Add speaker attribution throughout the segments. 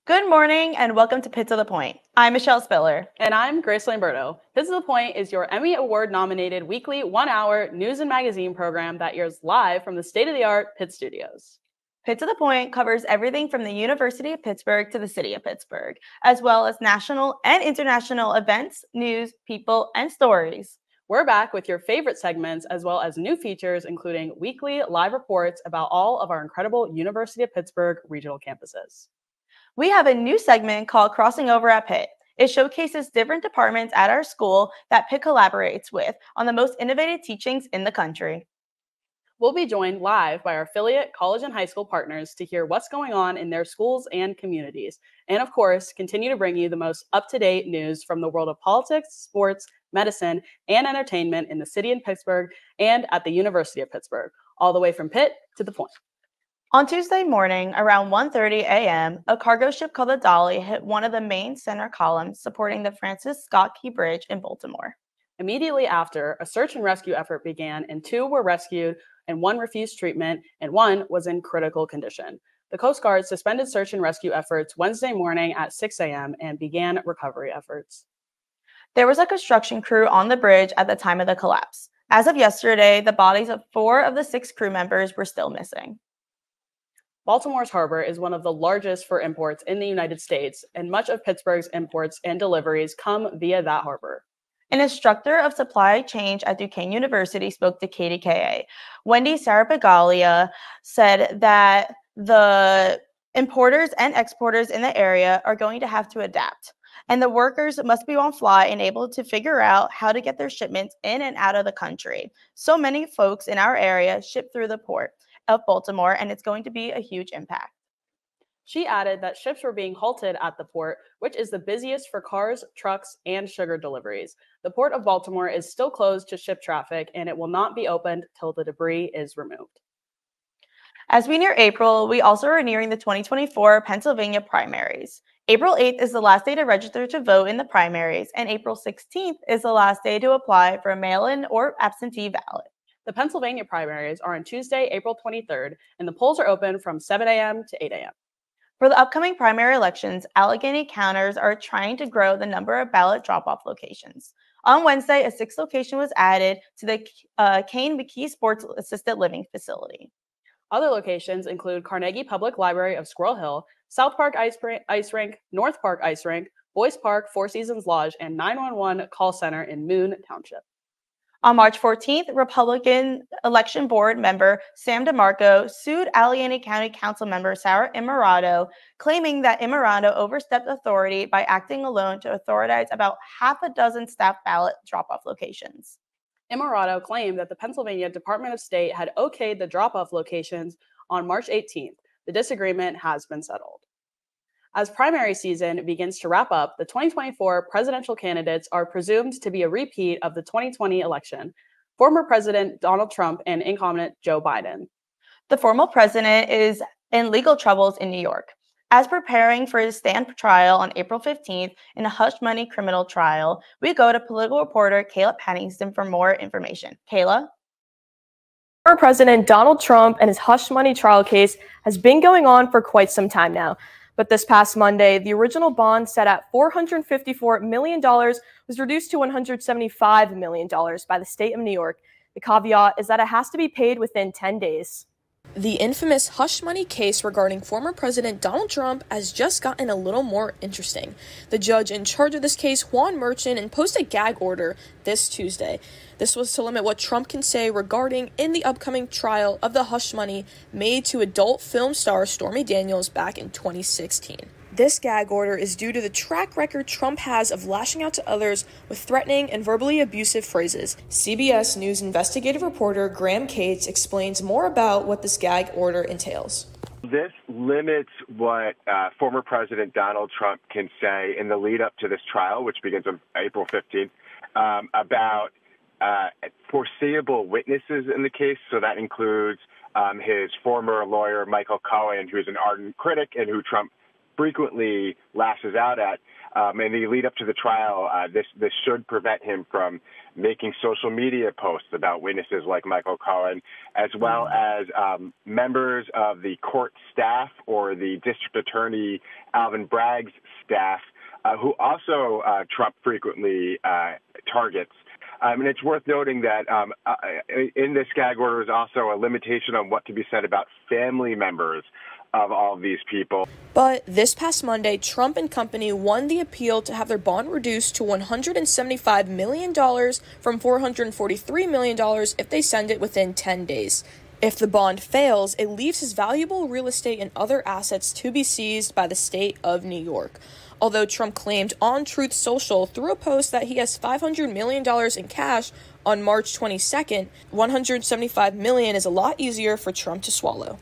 Speaker 1: Good morning and welcome to Pitt to the Point. I'm Michelle Spiller.
Speaker 2: And I'm Grace Lamberto. Pitt to the Point is your Emmy Award-nominated weekly one-hour news and magazine program that airs live from the state-of-the-art Pitt studios.
Speaker 1: Pitt to the Point covers everything from the University of Pittsburgh to the City of Pittsburgh, as well as national and international events, news, people, and stories.
Speaker 2: We're back with your favorite segments as well as new features, including weekly live reports about all of our incredible University of Pittsburgh regional campuses.
Speaker 1: We have a new segment called Crossing Over at Pitt. It showcases different departments at our school that Pitt collaborates with on the most innovative teachings in the country.
Speaker 2: We'll be joined live by our affiliate college and high school partners to hear what's going on in their schools and communities. And of course, continue to bring you the most up-to-date news from the world of politics, sports, medicine, and entertainment in the city of Pittsburgh and at the University of Pittsburgh, all the way from Pitt to the Point.
Speaker 1: On Tuesday morning, around 1:30 a.m., a cargo ship called the Dolly hit one of the main center columns supporting the Francis Scott Key Bridge in Baltimore.
Speaker 2: Immediately after, a search and rescue effort began, and 2 were rescued, and 1 refused treatment, and 1 was in critical condition. The Coast Guard suspended search and rescue efforts Wednesday morning at 6 a.m. and began recovery efforts.
Speaker 1: There was a construction crew on the bridge at the time of the collapse. As of yesterday, the bodies of 4 of the 6 crew members were still missing.
Speaker 2: Baltimore's harbor is one of the largest for imports in the United States, and much of Pittsburgh's imports and deliveries come via that harbor.
Speaker 1: An instructor of supply chain at Duquesne University spoke to KDKA. Wendy Sarapagalia said that the importers and exporters in the area are going to have to adapt, and the workers must be on fly and able to figure out how to get their shipments in and out of the country. So many folks in our area ship through the port of Baltimore, and it's going to be a huge impact.
Speaker 2: She added that ships were being halted at the port, which is the busiest for cars, trucks, and sugar deliveries. The Port of Baltimore is still closed to ship traffic, and it will not be opened till the debris is removed.
Speaker 1: As we near April, we also are nearing the 2024 Pennsylvania primaries. April 8th is the last day to register to vote in the primaries, and April 16th is the last day to apply for a mail-in or absentee ballot.
Speaker 2: The Pennsylvania primaries are on Tuesday, April 23rd, and the polls are open from 7 a.m. to 8 a.m.
Speaker 1: For the upcoming primary elections, Allegheny counters are trying to grow the number of ballot drop-off locations. On Wednesday, a 6th location was added to the Kane McKee Sports Assisted Living Facility.
Speaker 2: Other locations include Carnegie Public Library of Squirrel Hill, South Park Ice Rink, North Park Ice Rink, Boys Park, Four Seasons Lodge, and 911 Call Center in Moon Township.
Speaker 1: On March 14th, Republican Election Board member Sam DeMarco sued Allegheny County Council member Sarah Imarato, claiming that Imarato overstepped authority by acting alone to authorize about half a dozen staff ballot drop-off locations.
Speaker 2: Imarato claimed that the Pennsylvania Department of State had okayed the drop-off locations on March 18th. The disagreement has been settled. As primary season begins to wrap up, the 2024 presidential candidates are presumed to be a repeat of the 2020 election, former President Donald Trump and incumbent Joe Biden.
Speaker 1: The former president is in legal troubles in New York. As preparing for his stand trial on April 15th in a hush-money criminal trial, we go to political reporter Kayla Paddington for more information. Kayla?
Speaker 3: Former President Donald Trump and his hush-money trial case has been going on for quite some time now. But this past Monday, the original bond set at $454 million was reduced to $175 million by the state of New York. The caveat is that it has to be paid within 10 days. The infamous hush money case regarding former President Donald Trump has just gotten a little more interesting. The judge in charge of this case, Juan Merchant, imposed a gag order this Tuesday. This was to limit what Trump can say regarding in the upcoming trial of the hush money made to adult film star Stormy Daniels back in 2016. This gag order is due to the track record Trump has of lashing out to others with threatening and verbally abusive phrases. CBS News investigative reporter Graham Cates explains more about what this gag order entails.
Speaker 4: This limits what former President Donald Trump can say in the lead up to this trial, which begins on April 15th, about foreseeable witnesses in the case. So that includes his former lawyer, Michael Cohen, who's an ardent critic and who Trump frequently lashes out at. In the lead up to the trial, this should prevent him from making social media posts about witnesses like Michael Cohen, as well as members of the court staff or the district attorney Alvin Bragg's staff, who also Trump frequently targets. And it's worth noting that in this gag order is also a limitation on what can be said about family members of all of these people.
Speaker 3: But this past Monday, Trump and company won the appeal to have their bond reduced to $175 million from $443 million if they send it within 10 days. If the bond fails, it leaves his valuable real estate and other assets to be seized by the state of New York. Although Trump claimed on Truth Social through a post that he has $500 million in cash on March 22nd, $175 million is a lot easier for Trump to swallow.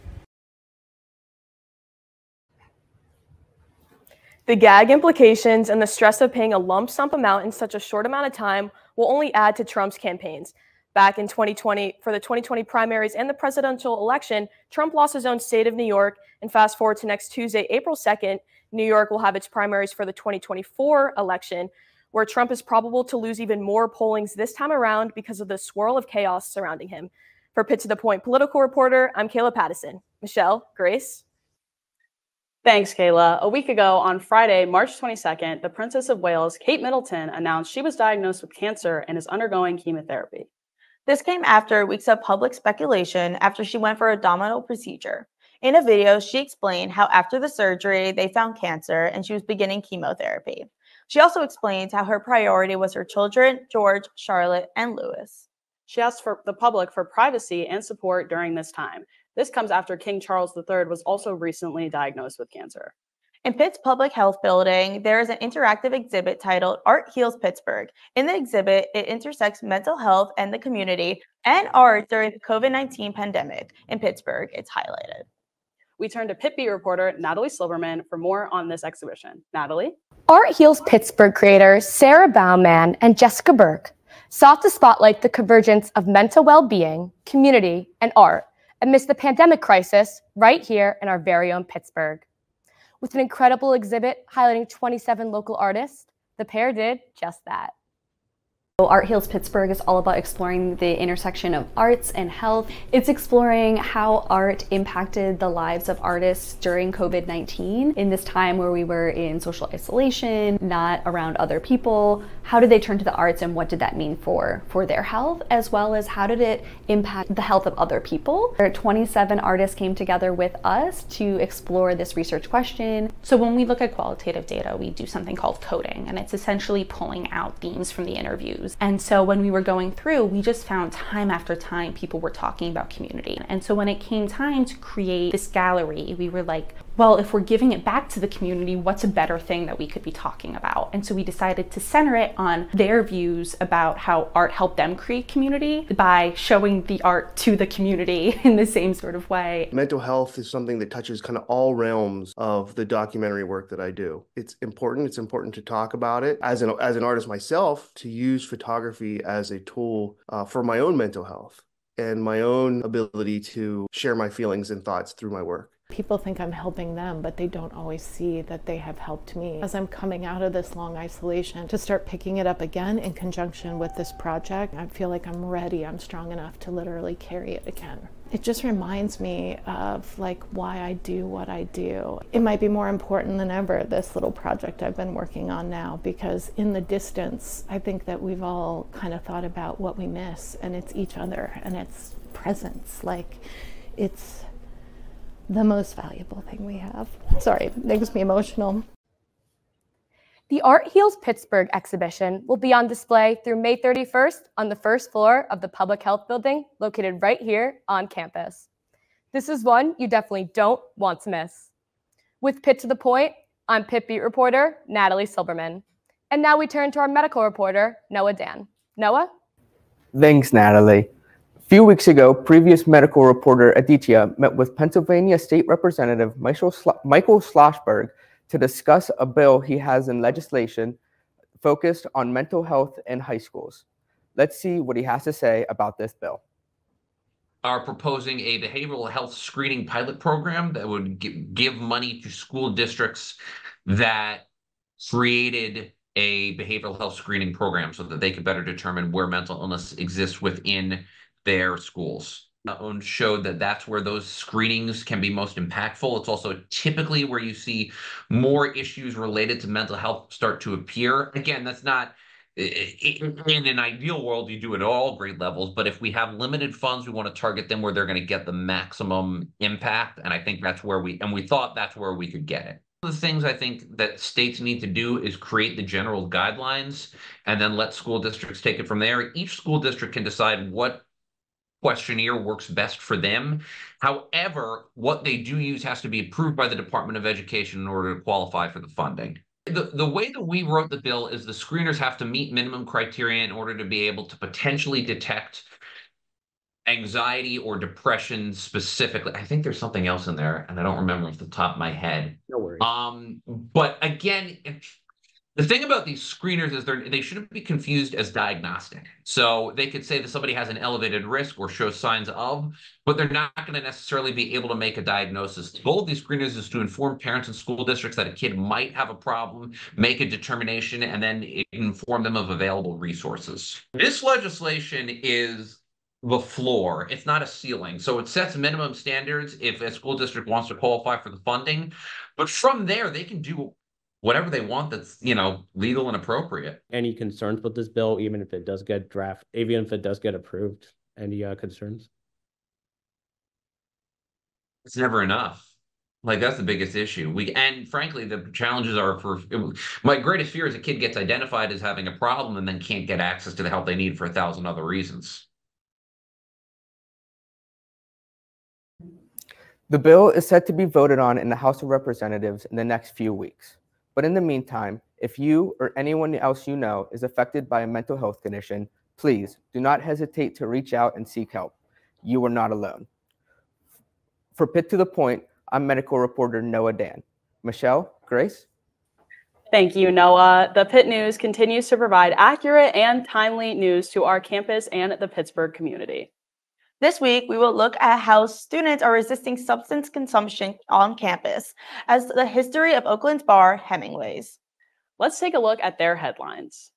Speaker 3: The gag implications and the stress of paying a lump sum amount in such a short amount of time will only add to Trump's campaigns. Back in 2020, for the 2020 primaries and the presidential election, Trump lost his own state of New York, and fast forward to next Tuesday, April 2nd, New York will have its primaries for the 2024 election, where Trump is probable to lose even more pollings this time around because of the swirl of chaos surrounding him. For Pitt to the Point political reporter, I'm Kayla Pattison. Michelle, Grace?
Speaker 2: Thanks, Kayla. A week ago, on Friday, March 22nd, the Princess of Wales, Kate Middleton, announced she was diagnosed with cancer and is undergoing chemotherapy.
Speaker 1: This came after weeks of public speculation after she went for a abdominal procedure. In a video, she explained how after the surgery, they found cancer and she was beginning chemotherapy. She also explained how her priority was her children, George, Charlotte, and Louis.
Speaker 2: She asked for the public for privacy and support during this time. This comes after King Charles III was also recently diagnosed with cancer.
Speaker 1: In Pitt's Public Health Building, there is an interactive exhibit titled Art Heals Pittsburgh. In the exhibit, it intersects mental health and the community and art during the COVID-19 pandemic. In Pittsburgh, it's highlighted.
Speaker 2: We turn to Pitt Beat reporter Natalie Silverman for more on this exhibition. Natalie?
Speaker 5: Art Heals Pittsburgh creators Sarah Baumann and Jessica Burke sought to spotlight the convergence of mental well-being, community, and art amidst the pandemic crisis right here in our very own Pittsburgh. With an incredible exhibit highlighting 27 local artists, the pair did just that.
Speaker 6: Art Heals Pittsburgh is all about exploring the intersection of arts and health. It's exploring how art impacted the lives of artists during COVID-19 in this time where we were in social isolation, not around other people. How did they turn to the arts and what did that mean for their health, as well as how did it impact the health of other people? 27 artists came together with us to explore this research question.
Speaker 7: So when we look at qualitative data, we do something called coding, and it's essentially pulling out themes from the interviews. And so when we were going through, we just found time after time people were talking about community. And so when it came time to create this gallery, we were like, well, if we're giving it back to the community, what's a better thing that we could be talking about? And so we decided to center it on their views about how art helped them create community by showing the art to the community in the same sort of way.
Speaker 8: Mental health is something that touches kind of all realms of the documentary work that I do. It's important to talk about it. As an artist myself, to use photography as a tool for my own mental health and my own ability to share my feelings and thoughts through my work.
Speaker 9: People think I'm helping them, but they don't always see that they have helped me. As I'm coming out of this long isolation, to start picking it up again in conjunction with this project, I feel like I'm ready, I'm strong enough to literally carry it again. It just reminds me of like why I do what I do. It might be more important than ever, this little project I've been working on now, because in the distance, I think that we've all kind of thought about what we miss, and it's each other and it's presence. Like it's the most valuable thing we have. Sorry, it makes me emotional.
Speaker 5: The Art Heals Pittsburgh exhibition will be on display through May 31st on the first floor of the Public Health Building located right here on campus. This is one you definitely don't want to miss. With Pitt to the Point, I'm Pitt Beat reporter Natalie Silverman. And now we turn to our medical reporter, Noah Dan. Noah?
Speaker 10: Thanks, Natalie. A few weeks ago, previous medical reporter Aditya met with Pennsylvania State Representative Michael Schlossberg to discuss a bill he has in legislation focused on mental health in high schools. Let's see what he has to say about this bill.
Speaker 11: are proposing a behavioral health screening pilot program that would give money to school districts that created a behavioral health screening program so that they could better determine where mental illness exists within their schools. Showed that that's where those screenings can be most impactful. It's also typically where you see more issues related to mental health start to appear. Again, that's not in an ideal world, you do it at all grade levels, but if we have limited funds, we want to target them where they're going to get the maximum impact. And I think that's where we thought that's where we could get it. One of the things I think that states need to do is create the general guidelines and then let school districts take it from there. Each school district can decide what questionnaire works best for them. However, what they do use has to be approved by the Department of Education in order to qualify for the funding. The way that we wrote the bill is the screeners have to meet minimum criteria in order to be able to potentially detect anxiety or depression specifically. I think there's something else in there, and I don't remember off the top of my head.
Speaker 12: No worries.
Speaker 11: But again, the thing about these screeners is they shouldn't be confused as diagnostic. So they could say that somebody has an elevated risk or shows signs of, but they're not going to necessarily be able to make a diagnosis. The goal of these screeners is to inform parents and school districts that a kid might have a problem, make a determination, and then inform them of available resources. This legislation is the floor. It's not a ceiling. So it sets minimum standards if a school district wants to qualify for the funding. But from there, they can do whatever they want that's, legal and appropriate.
Speaker 12: Any concerns with this bill, even if it does get approved? Any concerns?
Speaker 11: It's never enough. That's the biggest issue. And frankly, the challenges are my greatest fear is a kid gets identified as having a problem and then can't get access to the help they need for 1,000 other reasons.
Speaker 10: The bill is set to be voted on in the House of Representatives in the next few weeks. But in the meantime, if you or anyone else you know is affected by a mental health condition, please do not hesitate to reach out and seek help. You are not alone. For Pitt to the Point, I'm medical reporter Noah Dan. Michelle, Grace?
Speaker 2: Thank you, Noah. The Pitt News continues to provide accurate and timely news to our campus and the Pittsburgh community.
Speaker 1: This week, we will look at how students are resisting substance consumption on campus as the history of Oakland's bar, Hemingway's.
Speaker 2: Let's take a look at their headlines.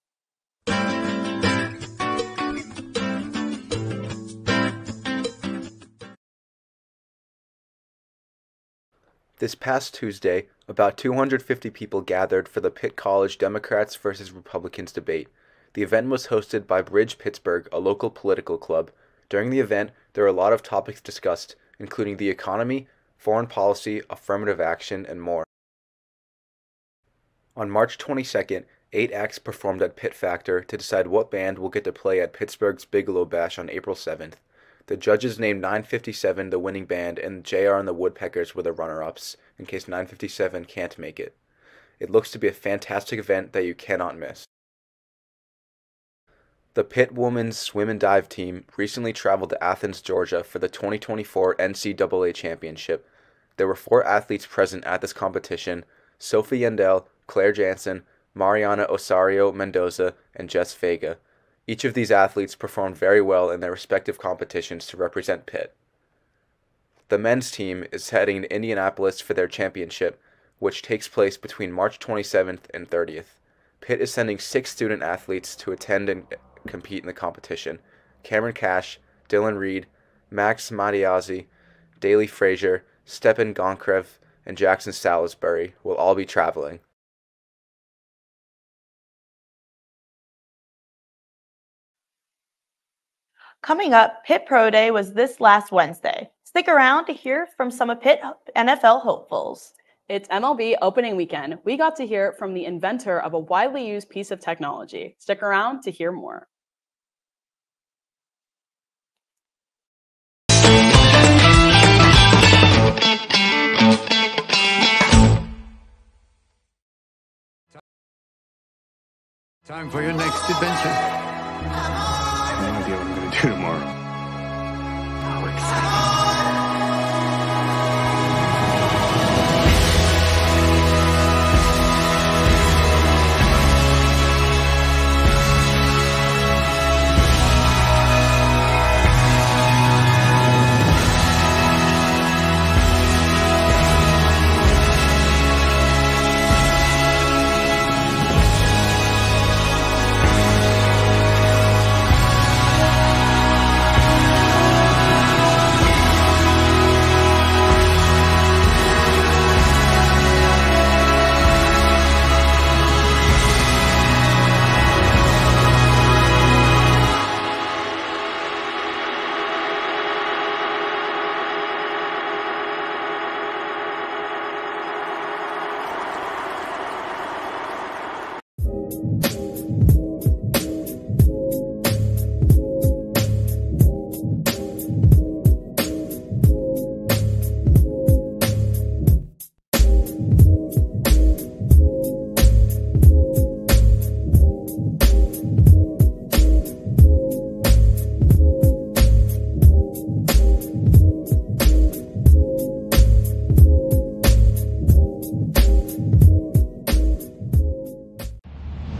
Speaker 13: This past Tuesday, about 250 people gathered for the Pitt College Democrats versus Republicans debate. The event was hosted by Bridge Pittsburgh, a local political club. During the event, there were a lot of topics discussed, including the economy, foreign policy, affirmative action, and more. On March 22nd, 8 acts performed at Pitt Factor to decide what band will get to play at Pittsburgh's Bigelow Bash on April 7th. The judges named 957 the winning band, and JR and the Woodpeckers were the runner-ups, in case 957 can't make it. It looks to be a fantastic event that you cannot miss. The Pitt women's swim and dive team recently traveled to Athens, Georgia for the 2024 NCAA Championship. There were 4 athletes present at this competition: Sophie Yandel, Claire Jansen, Mariana Osario Mendoza, and Jess Vega. Each of these athletes performed very well in their respective competitions to represent Pitt. The men's team is heading to Indianapolis for their championship, which takes place between March 27th and 30th. Pitt is sending 6 student athletes to attend and compete in the competition. Cameron Cash, Dylan Reed, Max Matiazzi, Daly Frazier, Stepan Gonkrev, and Jackson Salisbury will all be traveling.
Speaker 1: Coming up, Pitt Pro Day was this last Wednesday. Stick around to hear from some of Pitt NFL hopefuls.
Speaker 2: It's MLB opening weekend. We got to hear from the inventor of a widely used piece of technology. Stick around to hear more.
Speaker 14: Time for your next adventure. No idea what I'm going to do tomorrow. How exciting.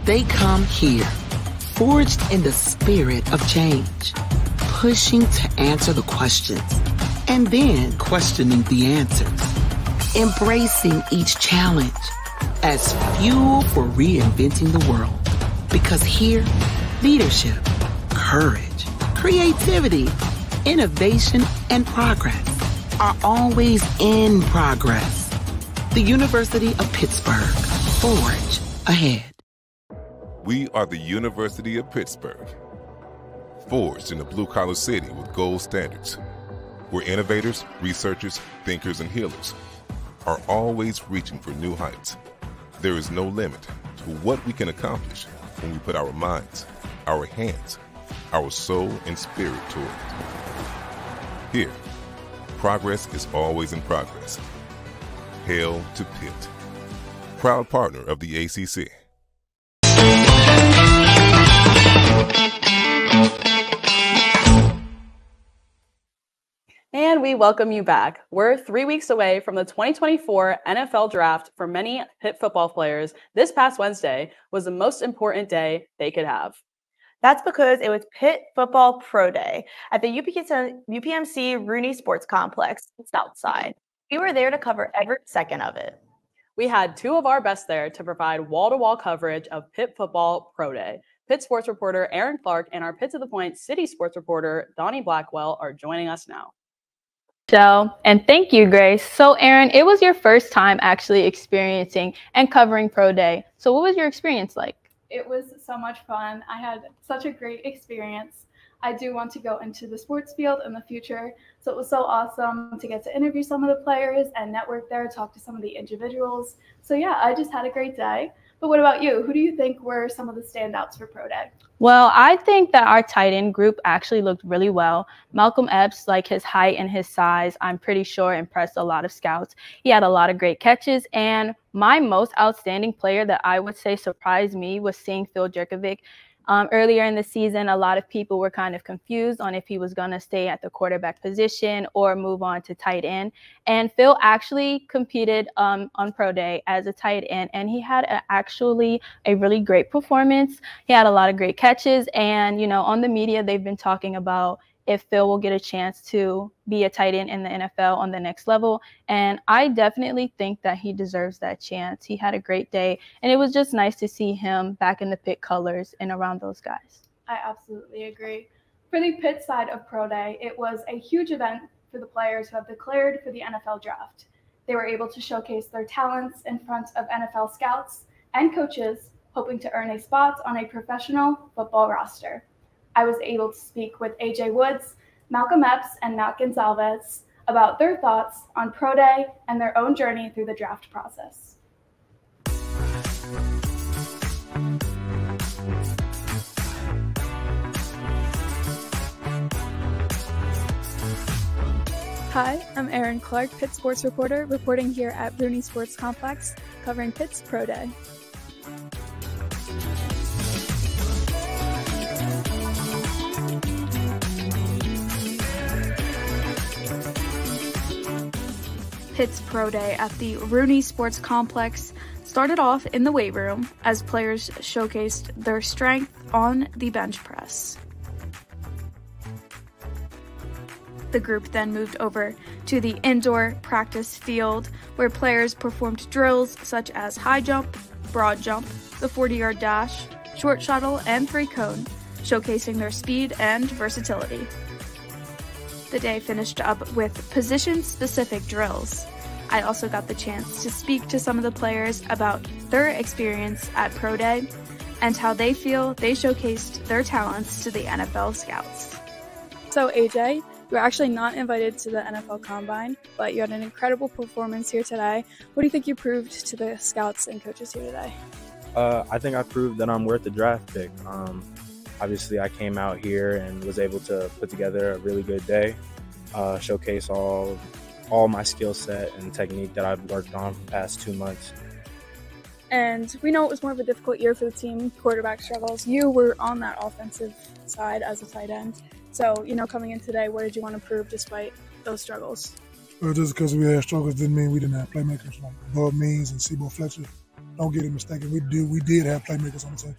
Speaker 15: They come here, forged in the spirit of change, pushing to answer the questions and then questioning the answers, embracing each challenge as fuel for reinventing the world. Because here, leadership, courage, creativity, innovation, and progress are always in progress. The University of Pittsburgh, forge ahead.
Speaker 16: We are the University of Pittsburgh, forged in a blue-collar city with gold standards, where innovators, researchers, thinkers, and healers are always reaching for new heights. There is no limit to what we can accomplish when we put our minds, our hands, our soul, and spirit toward it. Here, progress is always in progress. Hail to Pitt, proud partner of the ACC.
Speaker 2: And we welcome you back. We're 3 weeks away from the 2024 NFL Draft. For many Pitt football players, this past Wednesday was the most important day they could have.
Speaker 1: That's because it was Pitt Football Pro Day at the UPMC Rooney Sports Complex. It's outside. We were there to cover every second of it.
Speaker 2: We had two of our best there to provide wall-to-wall coverage of Pitt Football Pro Day. Pitt sports reporter Aaron Clark and our Pitt to the Point City sports reporter Donnie Blackwell are joining us now.
Speaker 17: And thank you, Grace. So, Aaron, it was your first time actually experiencing and covering Pro Day. So what was your experience like?
Speaker 18: It was so much fun. I had such a great experience. I do want to go into the sports field in the future. So it was so awesome to get to interview some of the players and network there, talk to some of the individuals. So yeah, I just had a great day. But what about you? Who do you think were some of the standouts for Pro Day?
Speaker 17: Well, I think that our tight end group actually looked really well. Malcolm Epps, like his height and his size, I'm pretty sure impressed a lot of scouts. He had a lot of great catches. And my most outstanding player that I would say surprised me was seeing Phil Jerkovic. Earlier in the season, a lot of people were kind of confused on if he was going to stay at the quarterback position or move on to tight end. And Phil actually competed on Pro Day as a tight end, and he had actually a really great performance. He had a lot of great catches, and, you know, on the media, they've been talking about if Phil will get a chance to be a tight end in the NFL on the next level. And I definitely think that he deserves that chance. He had a great day, and it was just nice to see him back in the Pitt colors and around those guys.
Speaker 18: I absolutely agree. For the Pitt side of Pro Day, it was a huge event for the players who have declared for the NFL Draft. They were able to showcase their talents in front of NFL scouts and coaches, hoping to earn a spot on a professional football roster. I was able to speak with AJ Woods, Malcolm Epps, and Matt Gonsalves about their thoughts on Pro Day and their own journey through the draft process.
Speaker 19: Hi, I'm Aaron Clark, Pitt sports reporter, reporting here at Rooney Sports Complex, covering Pitt's Pro Day. Pitt's Pro Day at the Rooney Sports Complex started off in the weight room as players showcased their strength on the bench press. The group then moved over to the indoor practice field where players performed drills such as high jump, broad jump, the 40-yard dash, short shuttle, and 3-cone, showcasing their speed and versatility. The day finished up with position-specific drills. I also got the chance to speak to some of the players about their experience at Pro Day and how they feel they showcased their talents to the NFL scouts. So AJ, you were actually not invited to the NFL Combine, but you had an incredible performance here today. What do you think you proved to the scouts and coaches here today?
Speaker 20: I think I proved that I'm worth the draft pick. Obviously, I came out here and was able to put together a really good day, showcase all my skill set and technique that I've worked on for the past 2 months.
Speaker 19: And we know it was more of a difficult year for the team, quarterback struggles. You were on that offensive side as a tight end. So, you know, coming in today, what did you want to prove despite those struggles?
Speaker 21: Well, just because we had struggles didn't mean we didn't have playmakers like Bob Means and Sebo Fletcher. don't get it mistaken. We did have playmakers on the team.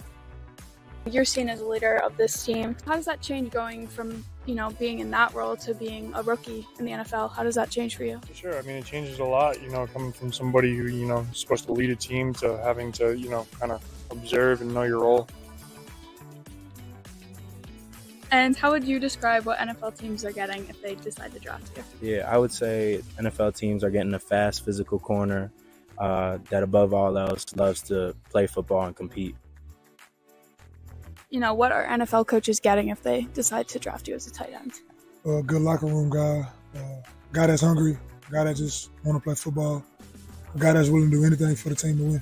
Speaker 18: You're seen as a leader of this team. How does that change going from, being in that role to being a rookie in the NFL? How does that change for you?
Speaker 20: For sure. I mean, it changes a lot, coming from somebody who, is supposed to lead a team to having to, kind of observe and know your role.
Speaker 18: And how would you describe what NFL teams are getting if they decide to draft you?
Speaker 20: Yeah, I would say NFL teams are getting a fast, physical corner that above all else loves to play football and compete.
Speaker 18: What are NFL coaches getting if they decide to draft you as a tight end?
Speaker 21: A good locker room guy, guy that's hungry, guy that just want to play football, a guy that's willing to do anything for the team to win.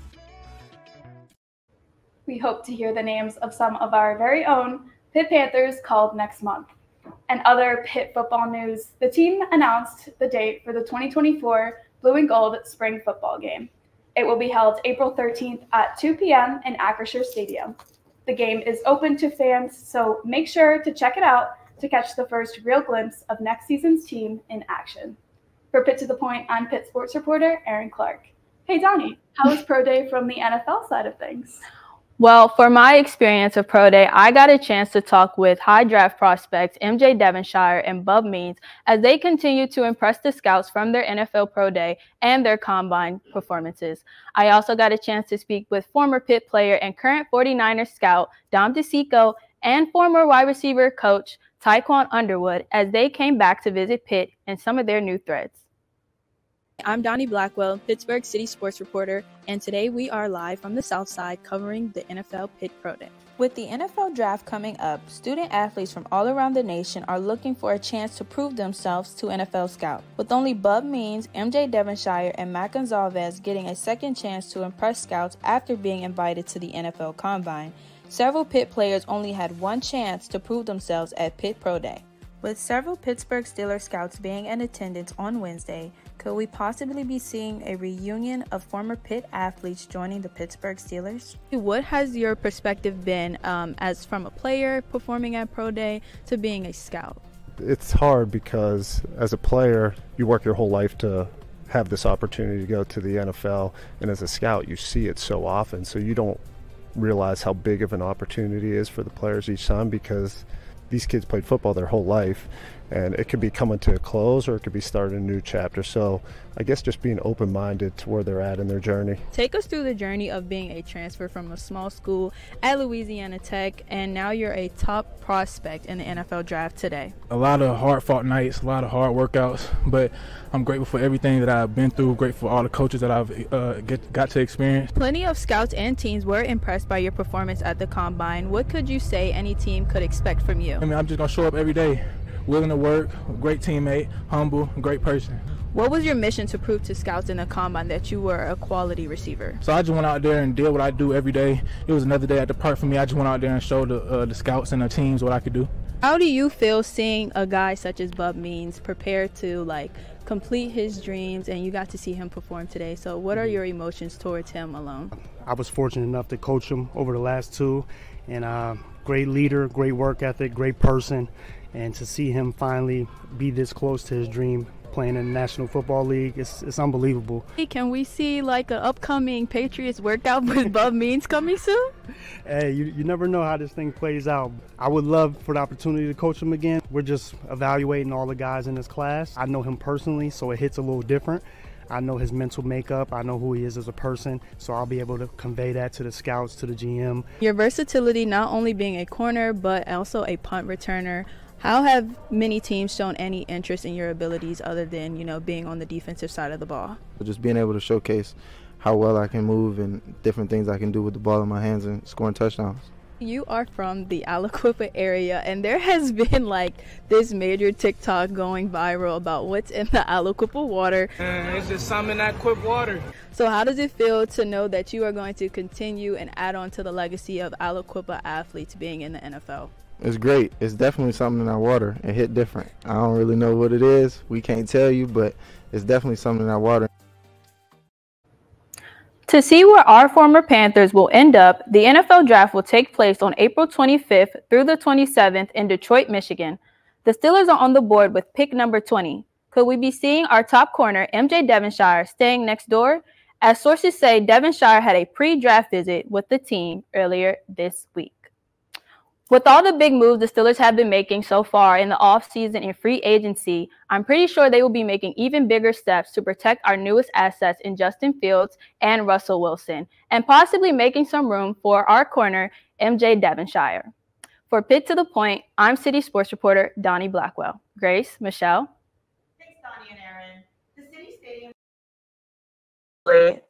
Speaker 19: We hope to hear the names of some of our very own Pitt Panthers called next month. And other Pitt football news, the team announced the date for the 2024 Blue and Gold Spring Football Game. It will be held April 13th at 2 p.m. in Acrisure Stadium. The game is open to fans, so make sure to check it out to catch the first real glimpse of next season's team in action. For Pitt to the Point, I'm Pitt sports reporter Erin Clark. Hey Donnie, how was Pro Day from the NFL side of things?
Speaker 17: Well, for my experience of Pro Day, I got a chance to talk with high draft prospects MJ Devonshire and Bub Means as they continue to impress the scouts from their NFL Pro Day and their combine performances. I also got a chance to speak with former Pitt player and current 49ers scout Dom DeSico and former wide receiver coach Tyquan Underwood as they came back to visit Pitt and some of their new threads.
Speaker 22: I'm Donnie Blackwell, Pittsburgh City sports reporter, and today we are live from the South Side covering the NFL Pitt Pro Day.
Speaker 23: With the NFL draft coming up, student athletes from all around the nation are looking for a chance to prove themselves to NFL scouts. With only Bub Means, MJ Devonshire, and Matt Gonzalez getting a second chance to impress scouts after being invited to the NFL Combine, several Pitt players only had one chance to prove themselves at Pitt Pro Day. With several Pittsburgh Steelers scouts being in attendance on Wednesday, could we possibly be seeing a reunion of former Pitt athletes joining the Pittsburgh Steelers?
Speaker 22: What has your perspective been as from a player performing at Pro Day to being a scout?
Speaker 24: It's hard because as a player, you work your whole life to have this opportunity to go to the NFL, and as a scout, you see it so often, so you don't realize how big of an opportunity it is for the players each time because these kids played football their whole life, and it could be coming to a close or it could be starting a new chapter. So I guess just being open-minded to where they're at in their journey.
Speaker 22: Take us through the journey of being a transfer from a small school at Louisiana Tech, and now you're a top prospect in the NFL draft today.
Speaker 25: A lot of hard-fought nights, a lot of hard workouts, but I'm grateful for everything that I've been through, grateful for all the coaches that I've got to experience.
Speaker 22: Plenty of scouts and teams were impressed by your performance at the Combine. What could you say any team could expect from you?
Speaker 25: I mean, I'm just going to show up every day, willing to work, great teammate, humble, great person.
Speaker 22: What was your mission to prove to scouts in the Combine that you were a quality receiver?
Speaker 25: So I just went out there and did what I do every day. It was another day at the park for me. I just went out there and showed the scouts and the teams what I could do.
Speaker 22: How do you feel seeing a guy such as Bub Means prepare to complete his dreams, and you got to see him perform today? So what are your emotions towards him alone?
Speaker 26: I was fortunate enough to coach him over the last two, and great leader, great work ethic, great person, and to see him finally be this close to his dream playing in the National Football League, it's unbelievable.
Speaker 22: Hey, can we see an upcoming Patriots workout with Bub Means coming soon?
Speaker 26: Hey, you never know how this thing plays out. I would love for the opportunity to coach him again. We're just evaluating all the guys in this class. I know him personally, so it hits a little different. I know his mental makeup. I know who he is as a person, so I'll be able to convey that to the scouts, to the GM.
Speaker 22: Your versatility, not only being a corner, but also a punt returner. How have many teams shown any interest in your abilities other than, being on the defensive side of the ball?
Speaker 27: Just being able to showcase how well I can move and different things I can do with the ball in my hands and scoring touchdowns.
Speaker 22: You are from the Aliquippa area, and there has been this major TikTok going viral about what's in the Aliquippa water.
Speaker 25: It's just something in that Quip water.
Speaker 22: So how does it feel to know that you are going to continue and add on to the legacy of Aliquippa athletes being in the NFL?
Speaker 27: It's great. It's definitely something in our water. It hit different. I don't really know what it is. We can't tell you, but it's definitely something in our water.
Speaker 17: To see where our former Panthers will end up, the NFL Draft will take place on April 25th through the 27th in Detroit, Michigan. The Steelers are on the board with pick number 20. Could we be seeing our top corner, MJ Devonshire, staying next door? as sources say Devonshire had a pre-draft visit with the team earlier this week. With all the big moves the Steelers have been making so far in the offseason and free agency, I'm pretty sure they will be making even bigger steps to protect our newest assets in Justin Fields and Russell Wilson, and possibly making some room for our corner, MJ Devonshire. For Pitt to the Point, I'm City Sports reporter Donnie Blackwell. Grace, Michelle.
Speaker 1: Thanks, Donnie and Aaron. The City Stadium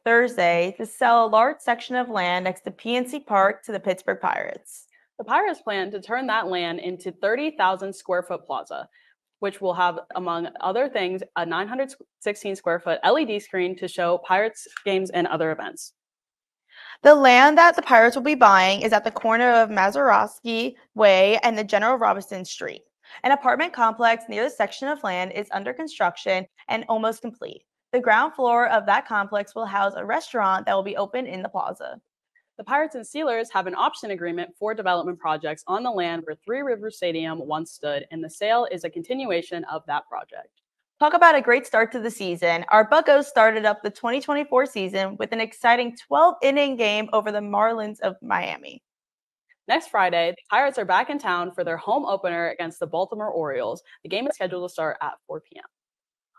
Speaker 1: Thursday to sell a large section of land next to PNC Park to the Pittsburgh Pirates.
Speaker 2: The Pirates plan to turn that land into 30,000 square foot plaza, which will have, among other things, a 916 square foot LED screen to show Pirates games and other events.
Speaker 1: The land that the Pirates will be buying is at the corner of Mazeroski Way and the General Robinson Street. An apartment complex near the section of land is under construction and almost complete. The ground floor of that complex will house a restaurant that will be open in the plaza.
Speaker 2: The Pirates and Steelers have an option agreement for development projects on the land where Three Rivers Stadium once stood, and the sale is a continuation of that project.
Speaker 1: Talk about a great start to the season. Our Buccos started up the 2024 season with an exciting 12-inning game over the Marlins of Miami.
Speaker 2: Next Friday, the Pirates are back in town for their home opener against the Baltimore Orioles. The game is scheduled to start at 4 p.m.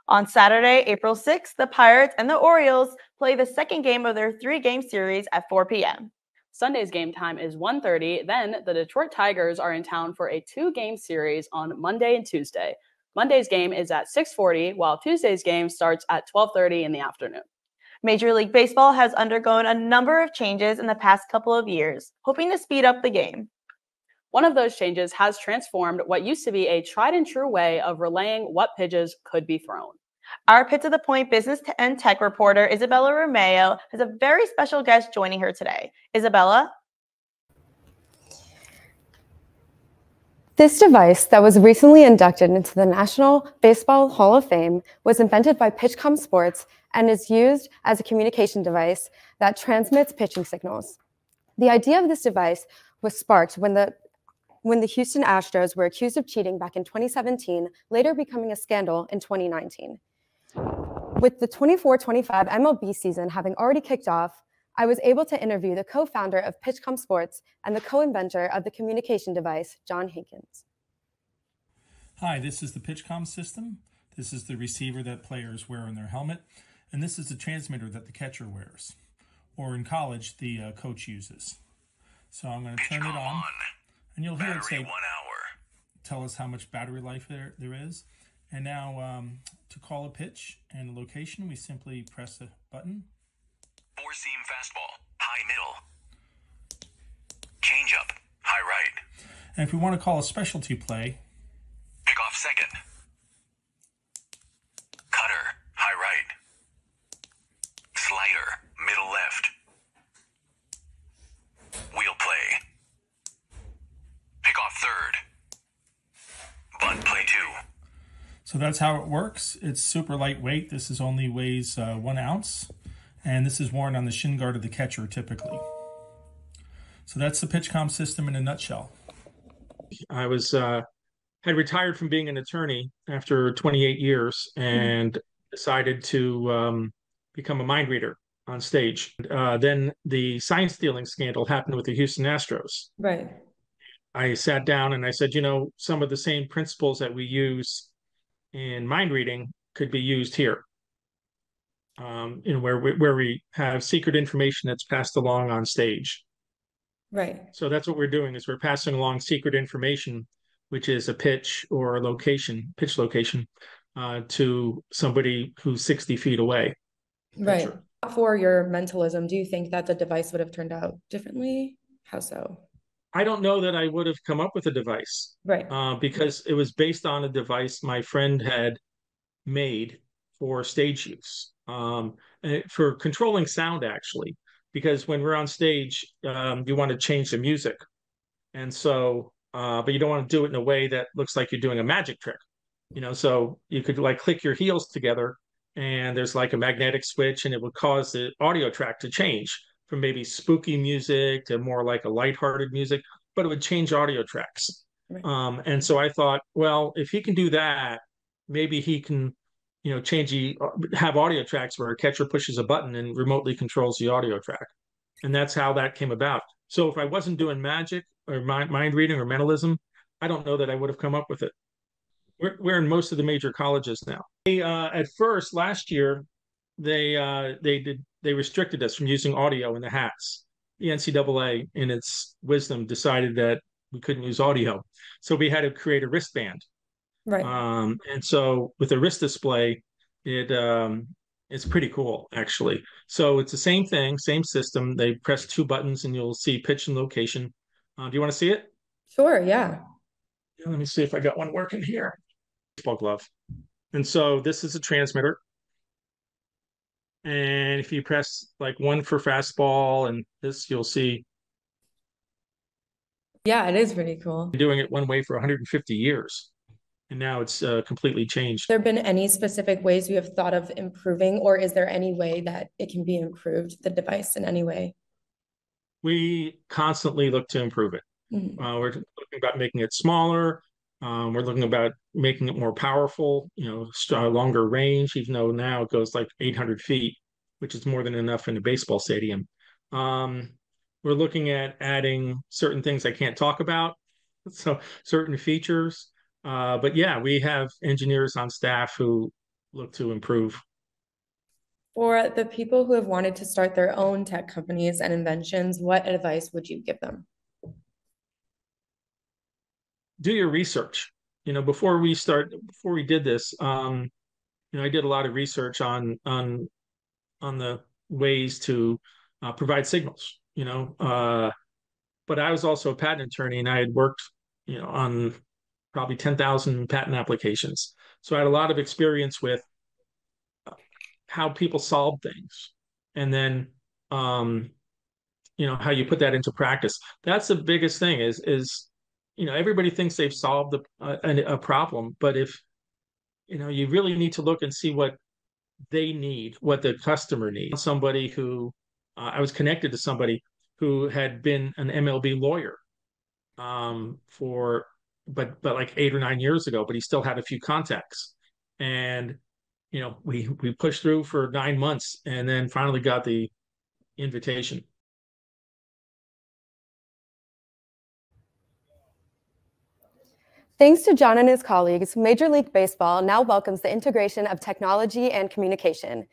Speaker 1: On Saturday, April 6th, the Pirates and the Orioles play the second game of their 3-game series at 4 p.m.
Speaker 2: Sunday's game time is 1:30. Then the Detroit Tigers are in town for a 2-game series on Monday and Tuesday. Monday's game is at 6:40, while Tuesday's game starts at 12:30 in the afternoon.
Speaker 1: Major League Baseball has undergone a number of changes in the past couple of years, hoping to speed up the game.
Speaker 2: One of those changes has transformed what used to be a tried and true way of relaying what pitches could be thrown.
Speaker 1: Our Pitt to the Point business and tech reporter, Isabella Romeo, has a very special guest joining her today. Isabella?
Speaker 3: This device that was recently inducted into the National Baseball Hall of Fame was invented by Pitchcom Sports and is used as a communication device that transmits pitching signals. The idea of this device was sparked when the Houston Astros were accused of cheating back in 2017, later becoming a scandal in 2019. With the 24-25 MLB season having already kicked off, I was able to interview the co-founder of Pitchcom Sports and the co-inventor of the communication device, John Hankins.
Speaker 4: Hi, this is the Pitchcom system. This is the receiver that players wear on their helmet, and this is the transmitter that the catcher wears, or in college, the coach uses. So I'm going to turn it on, and you'll hear it say, 1 hour. Tell us how much battery life there is. And now to call a pitch and a location, we simply press the button.
Speaker 5: 4-seam fastball, high middle. Change up, high right.
Speaker 4: And if we want to call a specialty play,
Speaker 5: pick off second. Cutter, high right. Slider, middle left. Wheel play. Pick off third. Bunt play 2.
Speaker 4: So that's how it works. It's super lightweight. This is only weighs 1 ounce. And this is worn on the shin guard of the catcher typically. So that's the Pitchcom system in a nutshell. I was had retired from being an attorney after 28 years and decided to become a mind reader on stage. Then the sign stealing scandal happened with the Houston Astros.
Speaker 6: Right.
Speaker 4: I sat down and I said, you know, some of the same principles that we use in mind reading could be used here. Where we have secret information that's passed along on stage.
Speaker 6: Right.
Speaker 4: So that's what we're doing is we're passing along secret information, which is a pitch or a location, pitch location, to somebody who's 60 feet away.
Speaker 6: Right. For your mentalism, do you think that the device would have turned out differently? How so?
Speaker 4: I don't know that I would have come up with a device.
Speaker 6: Right.
Speaker 4: Because it was based on a device my friend had made for stage use. For controlling sound, actually, because when we're on stage, you want to change the music. And so, but you don't want to do it in a way that looks like you're doing a magic trick, you know, so you could like click your heels together and there's like a magnetic switch and it would cause the audio track to change from maybe spooky music to more like a lighthearted music, but it would change audio tracks. Right. And so I thought, well, if he can do that, maybe he can, have audio tracks where a catcher pushes a button and remotely controls the audio track. And that's how that came about. So if I wasn't doing magic or mind reading or mentalism, I don't know that I would have come up with it. We're in most of the major colleges now. At first, last year, they restricted us from using audio in the hats. The NCAA, in its wisdom, decided that we couldn't use audio, so we had to create a wristband.
Speaker 6: Right.
Speaker 4: And so with a wrist display, it's pretty cool, actually. So it's the same thing, same system. They press 2 buttons and you'll see pitch and location. Do you want to see it?
Speaker 6: Sure, yeah.
Speaker 4: Let me see if I got one working here. Baseball glove. And so this is a transmitter. And if you press like 1 for fastball and this, you'll see.
Speaker 6: Yeah, it is pretty cool.
Speaker 4: Doing it one way for 150 years. And now it's completely changed.
Speaker 6: There been any specific ways you have thought of improving, or is there any way that it can be improved, the device, in any way?
Speaker 4: We constantly look to improve it.
Speaker 6: Mm-hmm.
Speaker 4: We're looking about making it smaller. We're looking about making it more powerful, longer range, even though now it goes like 800 feet, which is more than enough in a baseball stadium. We're looking at adding certain things I can't talk about, so certain features. But yeah, we have engineers on staff who look to improve.
Speaker 6: For the people who have wanted to start their own tech companies and inventions, what advice would you give them?
Speaker 4: Do your research. Before we did this, I did a lot of research on the ways to provide signals. But I was also a patent attorney, and I had worked, on probably 10,000 patent applications. So I had a lot of experience with how people solve things, and then how you put that into practice. That's the biggest thing. Is everybody thinks they've solved a problem, but if you really need to look and see what they need, what the customer needs. Somebody who I was connected to somebody who had been an MLB lawyer but like 8 or 9 years ago, but he still had a few contacts, and we pushed through for 9 months and then finally got the invitation.
Speaker 3: Thanks to John and his colleagues, Major League Baseball now welcomes the integration of technology and communication.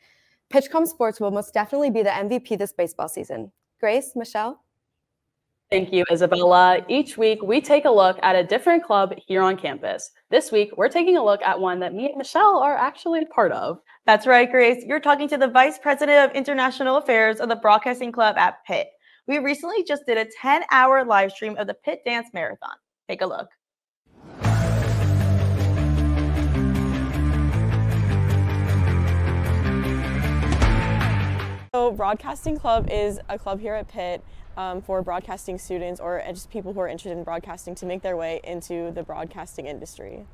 Speaker 3: Pitchcom Sports will most definitely be the MVP this baseball season. Grace, Michelle?
Speaker 2: Thank you, Isabella. Each week, we take a look at a different club here on campus. This week, we're taking a look at one that me and Michelle are actually a part of.
Speaker 1: That's right, Grace. You're talking to the Vice President of International Affairs of the Broadcasting Club at Pitt. We recently just did a 10-hour live stream of the Pitt Dance Marathon. Take a look.
Speaker 7: So Broadcasting Club is a club here at Pitt for broadcasting students or just people who are interested in broadcasting to make their way into the broadcasting industry.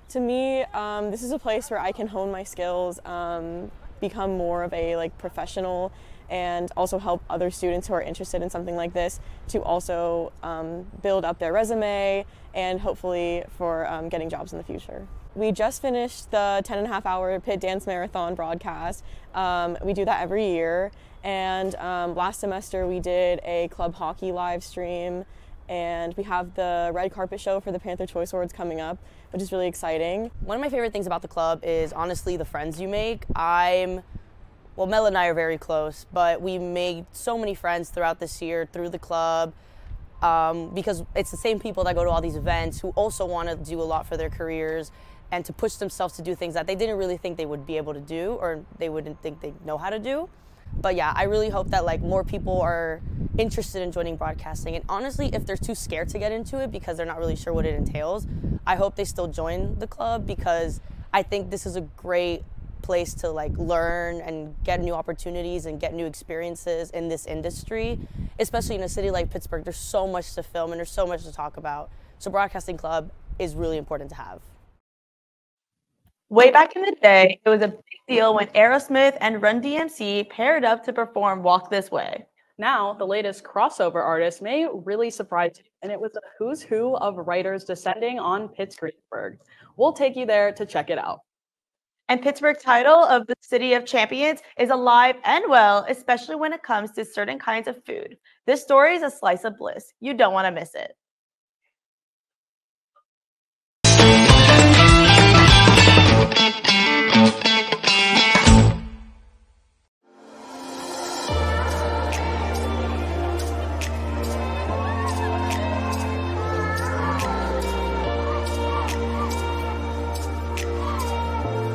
Speaker 7: To me, this is a place where I can hone my skills, become more of a professional, and also help other students who are interested in something like this to also build up their resume and hopefully for getting jobs in the future. We just finished the 10.5-hour Pitt Dance Marathon broadcast. We do that every year. And last semester we did a club hockey live stream, and we have the red carpet show for the Panther Choice Awards coming up, which is really exciting.
Speaker 8: One of my favorite things about the club is honestly the friends you make. Well, Mel and I are very close, but we made so many friends throughout this year through the club because it's the same people that go to all these events who also want to do a lot for their careers and to push themselves to do things that they didn't really think they would be able to do or they wouldn't think they know how to do. But yeah, I really hope that more people are interested in joining broadcasting. And honestly, if they're too scared to get into it because they're not really sure what it entails, I hope they still join the club because I think this is a great place to learn and get new opportunities and get new experiences in this industry, especially in a city like Pittsburgh. There's so much to film and there's so much to talk about. So Broadcasting Club is really important to have.
Speaker 1: Way back in the day, it was a big deal when Aerosmith and Run DMC paired up to perform Walk This Way.
Speaker 2: Now, the latest crossover artist may really surprise you, and it was a who's who of writers descending on Pittsburgh. We'll take you there to check it out.
Speaker 1: And Pittsburgh's title of the City of Champions is alive and well, especially when it comes to certain kinds of food. This story is a slice of bliss. You don't want to miss it.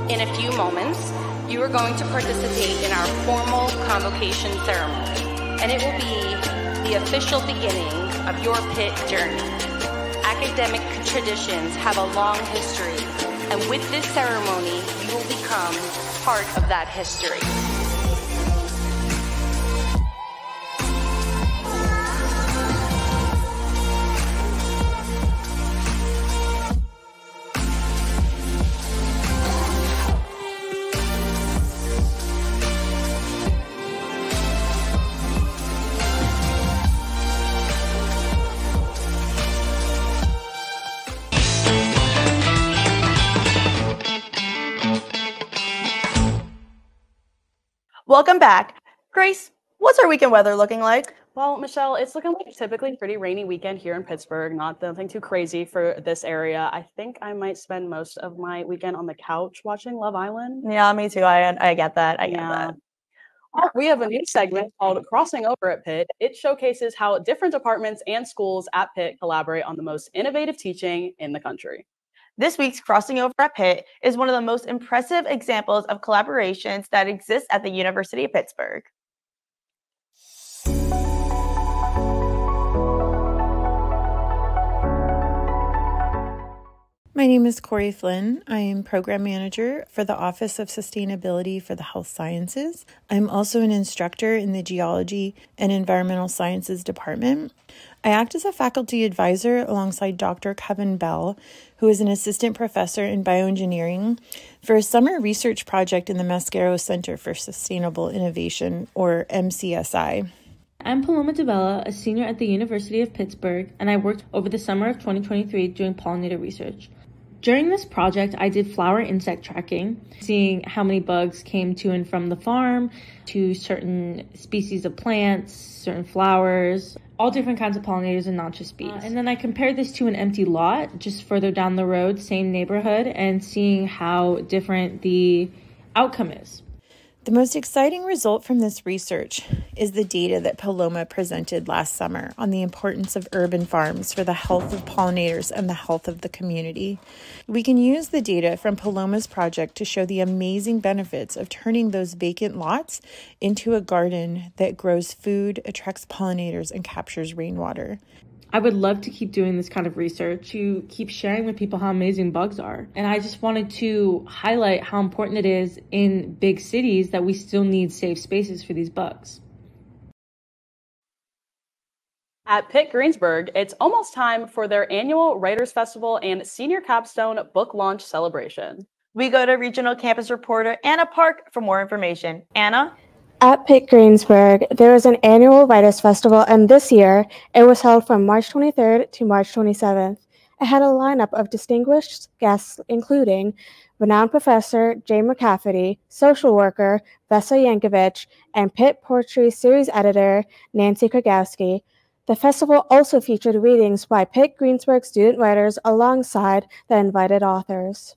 Speaker 9: In a few moments, you are going to participate in our formal convocation ceremony, and it will be the official beginning of your Pitt journey. Academic traditions have a long history, and with this ceremony, you will become part of that history.
Speaker 1: Welcome back. Grace, what's our weekend weather looking like?
Speaker 2: Well, Michelle, it's looking like a typically pretty rainy weekend here in Pittsburgh. Nothing too crazy for this area. I think I might spend most of my weekend on the couch watching Love Island.
Speaker 1: Yeah, me too. I get that. I get that.
Speaker 2: We have a new segment called Crossing Over at Pitt. It showcases how different departments and schools at Pitt collaborate on the most innovative teaching in the country.
Speaker 1: This week's Crossing Over at Pitt is one of the most impressive examples of collaborations that exist at the University of Pittsburgh.
Speaker 10: My name is Corey Flynn. I am Program Manager for the Office of Sustainability for the Health Sciences. I'm also an instructor in the Geology and Environmental Sciences Department. I act as a faculty advisor alongside Dr. Kevin Bell, who is an assistant professor in bioengineering, for a summer research project in the Mascaro Center for Sustainable Innovation, or MCSI.
Speaker 11: I'm Paloma DeBella, a senior at the University of Pittsburgh, and I worked over the summer of 2023 doing pollinator research. During this project, I did flower insect tracking, seeing how many bugs came to and from the farm, to certain species of plants, certain flowers, all different kinds of pollinators and not just bees. And then I compared this to an empty lot just further down the road, same neighborhood, and seeing how different the outcome is.
Speaker 10: The most exciting result from this research is the data that Paloma presented last summer on the importance of urban farms for the health of pollinators and the health of the community. We can use the data from Paloma's project to show the amazing benefits of turning those vacant lots into a garden that grows food, attracts pollinators, and captures rainwater.
Speaker 11: I would love to keep doing this kind of research, to keep sharing with people how amazing bugs are. And I just wanted to highlight how important it is in big cities that we still need safe spaces for these bugs.
Speaker 2: At Pitt Greensburg, it's almost time for their annual Writers Festival and Senior Capstone Book Launch Celebration.
Speaker 1: We go to regional campus reporter Anna Park for more information. Anna?
Speaker 12: At Pitt Greensburg, there is an annual Writers' Festival, and this year it was held from March 23rd to March 27th. It had a lineup of distinguished guests, including renowned professor Jay McCafferty, social worker Vesa Yankovic, and Pitt Poetry Series editor Nancy Kragowski. The festival also featured readings by Pitt Greensburg student writers alongside the invited authors.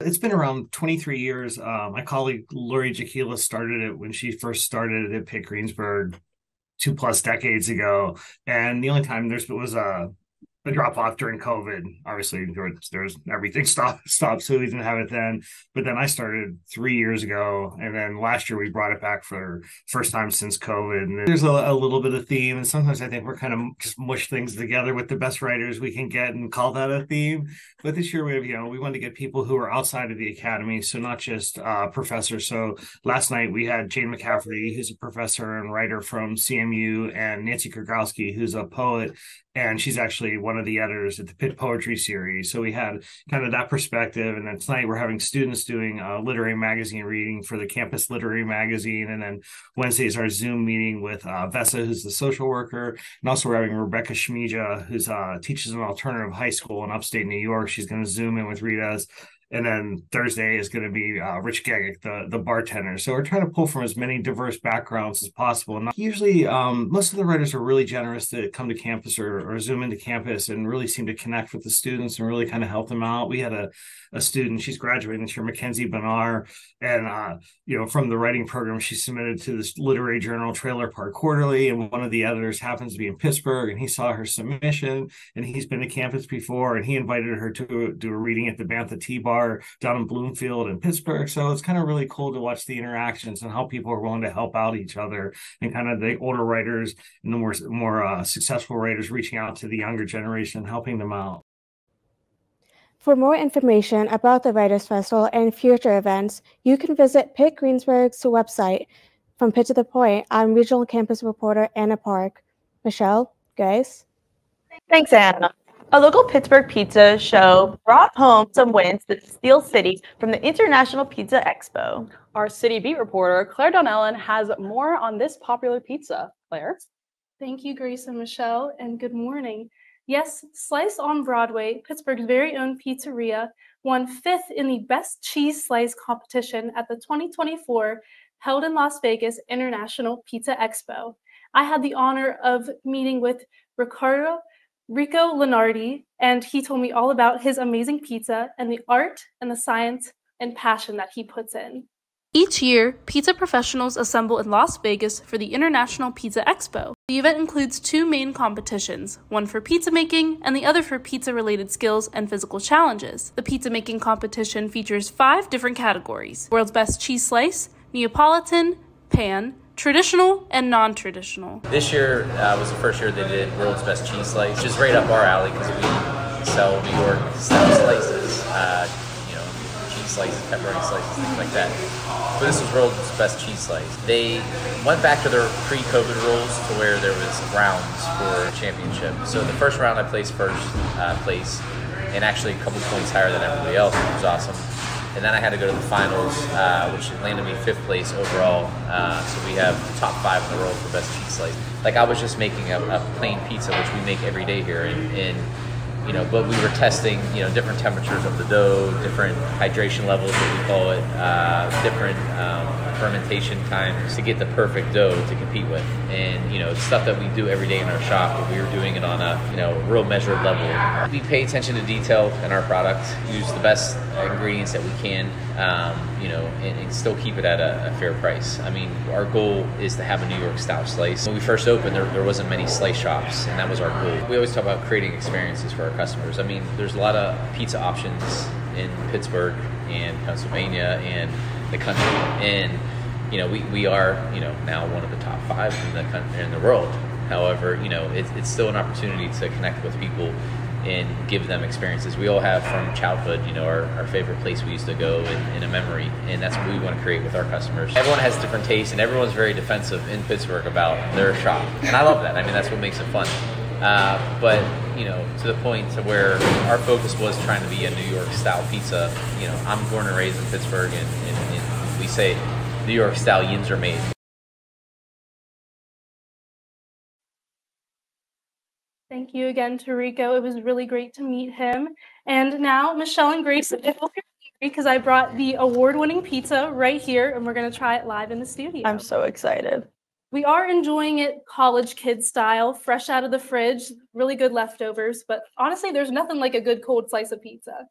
Speaker 13: It's been around 23 years. My colleague Lori Jaquila started it when she first started at Pitt Greensburg 2+ decades ago. And the only time there was a drop off during COVID. Obviously, there's everything stopped, so we didn't have it then. But then I started 3 years ago, and then last year we brought it back for first time since COVID. And there's a little bit of theme, and sometimes I think we're kind of just mush things together with the best writers we can get and call that a theme. But this year we wanted to get people who are outside of the academy, so not just professors. So last night we had Jane McCafferty, who's a professor and writer from CMU, and Nancy Kragowski, who's a poet. And she's actually one of the editors at the Pitt Poetry Series. So we had kind of that perspective. And then tonight we're having students doing literary magazine reading for the campus literary magazine. And then Wednesday is our Zoom meeting with Vesa, who's the social worker. And also we're having Rebecca Schmija, who's teaches an alternative high school in upstate New York. She's going to Zoom in with read us. And then Thursday is going to be Rich Gagic, the bartender. So we're trying to pull from as many diverse backgrounds as possible. And usually, most of the writers are really generous to come to campus or Zoom into campus and really seem to connect with the students and really kind of help them out. We had a student, she's graduating this year, Mackenzie Benar, and from the writing program, she submitted to this literary journal, Trailer Park Quarterly, and one of the editors happens to be in Pittsburgh, and he saw her submission, and he's been to campus before, and he invited her to do a reading at the Bantha Tea Bar down in Bloomfield in Pittsburgh. So it's kind of really cool to watch the interactions and how people are willing to help out each other, and kind of the older writers and the more successful writers reaching out to the younger generation, helping them out.
Speaker 12: For more information about the Writers Festival and future events, you can visit Pitt Greensburg's website. From Pitt to the Point, I'm regional campus reporter Anna Park. Michelle, guys?
Speaker 1: Thanks, Anna. A local Pittsburgh pizza show brought home some wins to Steel City from the International Pizza Expo.
Speaker 2: Our city beat reporter, Claire Donnellan, has more on this popular pizza. Claire?
Speaker 14: Thank you, Grace and Michelle, and good morning. Yes, Slice on Broadway, Pittsburgh's very own pizzeria, won 5th in the Best Cheese Slice competition at the 2024 held in Las Vegas International Pizza Expo. I had the honor of meeting with Rico Lenardi, and he told me all about his amazing pizza and the art and the science and passion that he puts in. Each year, pizza professionals assemble in Las Vegas for the International Pizza Expo. The event includes 2 main competitions, one for pizza making and the other for pizza-related skills and physical challenges. The pizza making competition features 5 different categories: World's Best Cheese Slice, Neapolitan, Pan, Traditional, and Non-Traditional.
Speaker 15: This year was the first year they did World's Best Cheese Slice, which is right up our alley because we sell New York style slices, cheese slices, pepperoni slices, things like that. But this was World's Best Cheese Slice. They went back to their pre-COVID rules to where there was rounds for championship. So the first round I placed first place, and actually a couple points higher than everybody else, which was awesome. And then I had to go to the finals, which landed me 5th place overall. So we have the top 5 in the world for best cheese slice. Like, I was just making a plain pizza, which we make every day here, but we were testing, different temperatures of the dough, different hydration levels, what we call it, different fermentation times to get the perfect dough to compete with. And, it's stuff that we do every day in our shop, but we were doing it on a, real measured level. We pay attention to detail in our product, use the best ingredients that we can, and still keep it at a fair price. I mean, our goal is to have a New York style slice. When we first opened, there wasn't many slice shops, and that was our goal. We always talk about creating experiences for our customers. I mean, there's a lot of pizza options in Pittsburgh and Pennsylvania and the country, and we are now one of the top 5 in the country, in the world. However, it's still an opportunity to connect with people and give them experiences. We all have from childhood, our favorite place we used to go in a memory, and that's what we want to create with our customers. Everyone has different tastes, and everyone's very defensive in Pittsburgh about their shop, and I love that. I mean, that's what makes it fun. But to the point to where our focus was trying to be a New York style pizza. I'm born and raised in Pittsburgh, and we say New York style yins are made.
Speaker 14: Thank you again to Rico. It was really great to meet him. And now, Michelle and Grace, because I brought the award-winning pizza right here, and we're going to try it live in the studio.
Speaker 1: I'm so excited.
Speaker 14: We are enjoying it college kid style, fresh out of the fridge, really good leftovers. But honestly, there's nothing like a good cold slice of pizza.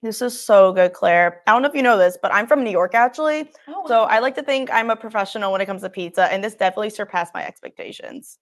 Speaker 1: This is so good, Claire. I don't know if you know this, but I'm from New York, actually. Oh, wow. So I like to think I'm a professional when it comes to pizza, and this definitely surpassed my expectations.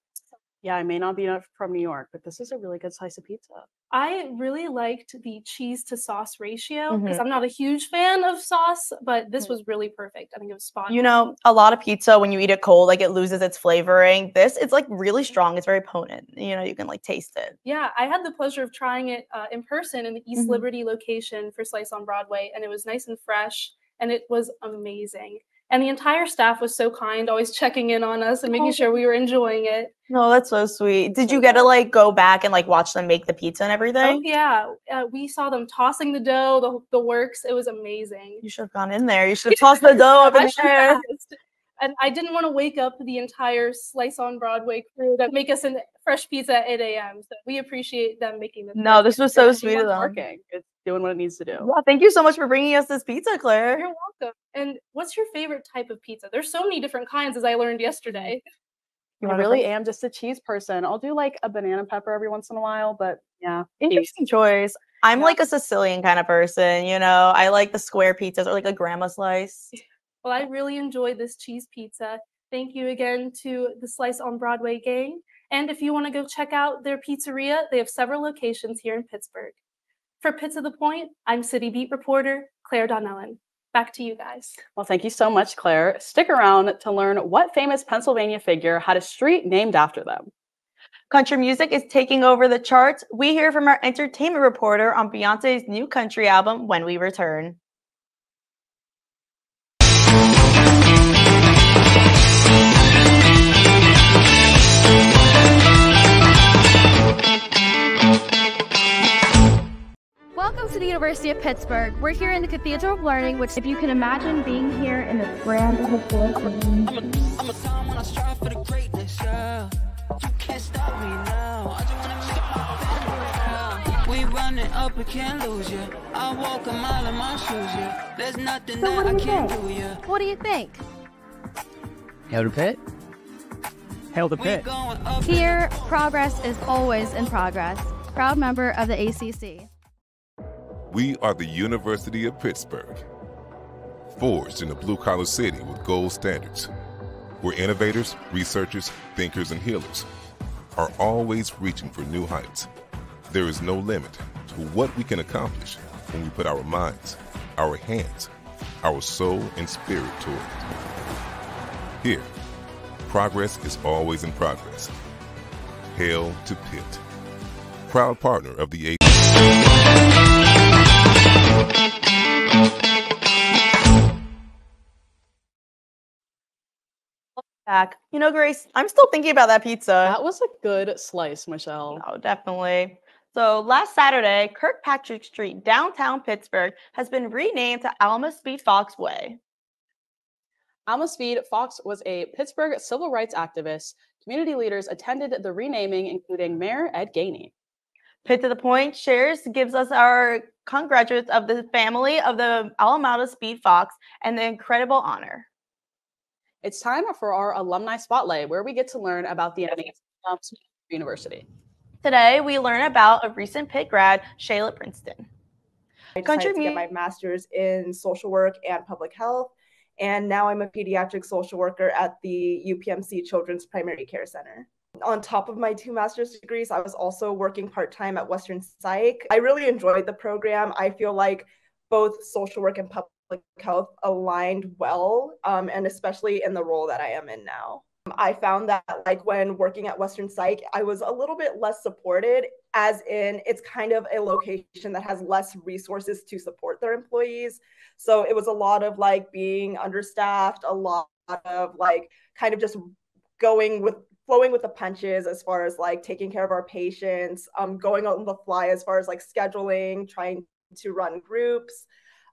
Speaker 2: Yeah, I may not be from New York, but this is a really good slice of pizza.
Speaker 14: I really liked the cheese to sauce ratio because I'm not a huge fan of sauce, but this was really perfect. I think it was spot on.
Speaker 1: A lot of pizza, when you eat it cold, it loses its flavoring. It's really strong. It's very potent. You can taste it.
Speaker 14: Yeah, I had the pleasure of trying it in person in the East Liberty location for Slice on Broadway, and it was nice and fresh, and it was amazing. And the entire staff was so kind, always checking in on us and making sure we were enjoying it.
Speaker 1: No, that's so sweet. Did you get to go back and watch them make the pizza and everything?
Speaker 14: Oh yeah, we saw them tossing the dough, the works. It was amazing.
Speaker 1: You should have gone in there. You should have tossed the dough up in the air.
Speaker 14: And I didn't want to wake up the entire Slice on Broadway crew that make us a fresh pizza at 8 a.m. So we appreciate them making this.
Speaker 1: No, this was so sweet of them.
Speaker 2: Working. It's doing what it needs to do.
Speaker 1: Well, thank you so much for bringing us this pizza, Claire.
Speaker 14: You're welcome. And what's your favorite type of pizza? There's so many different kinds, as I learned yesterday.
Speaker 2: I really am just a cheese person. I'll do like a banana pepper every once in a while, but yeah.
Speaker 1: Interesting choice. I'm like a Sicilian kind of person, you know. I like the square pizzas or like a grandma slice.
Speaker 14: Well, I really enjoyed this cheese pizza. Thank you again to the Slice on Broadway gang. And if you want to go check out their pizzeria, they have several locations here in Pittsburgh. For Pitt to the Point, I'm City Beat reporter Claire Donnellan. Back to you guys.
Speaker 2: Well, thank you so much, Claire. Stick around to learn what famous Pennsylvania figure had a street named after them.
Speaker 1: Country music is taking over the charts. We hear from our entertainment reporter on Beyonce's new country album when we return.
Speaker 16: Welcome to the University of Pittsburgh. We're here in the Cathedral of Learning, which, if you can imagine being here in this grand historic building. I'm a time when I strive for the greatness, yeah. You can't stop me now. I just wanna we running up, we can't lose you. I walk a mile in my shoes, yeah. There's nothing that I can't do, yeah. What do you think?
Speaker 18: Hail to Pitt. Hail to Pitt.
Speaker 16: Here, progress is always in progress. Proud member of the ACC.
Speaker 19: We are the University of Pittsburgh, forged in a blue-collar city with gold standards, where innovators, researchers, thinkers, and healers are always reaching for new heights. There is no limit to what we can accomplish when we put our minds, our hands, our soul, and spirit toward it. Here, progress is always in progress. Hail to Pitt, proud partner of the ACC.
Speaker 1: Back. You know, Grace, I'm still thinking about that pizza.
Speaker 2: That was a good slice, Michelle.
Speaker 1: Oh, definitely. So last Saturday, Kirkpatrick Street, downtown Pittsburgh, has been renamed to Alma Speed Fox Way.
Speaker 2: Alma Speed Fox was a Pittsburgh civil rights activist. Community leaders attended the renaming, including Mayor Ed Gainey.
Speaker 1: Pitt to the Point shares gives us our congratulations of the family of the Alameda Speed Fox and the incredible honor.
Speaker 2: It's time for our alumni spotlight, where we get to learn about the amazing university.
Speaker 1: Today, we learn about a recent Pitt grad, Shayla Princeton.
Speaker 20: I decided to get my master's in social work and public health, and now I'm a pediatric social worker at the UPMC Children's Primary Care Center. On top of my 2 master's degrees, I was also working part-time at Western Psych. I really enjoyed the program. I feel like both social work and public health aligned well, and especially in the role that I am in now. I found that like when working at Western Psych, I was a little bit less supported, as in it's kind of a location that has less resources to support their employees. So it was a lot of like being understaffed, a lot of like kind of just flowing with the punches as far as like taking care of our patients, going on the fly as far as like scheduling, trying to run groups.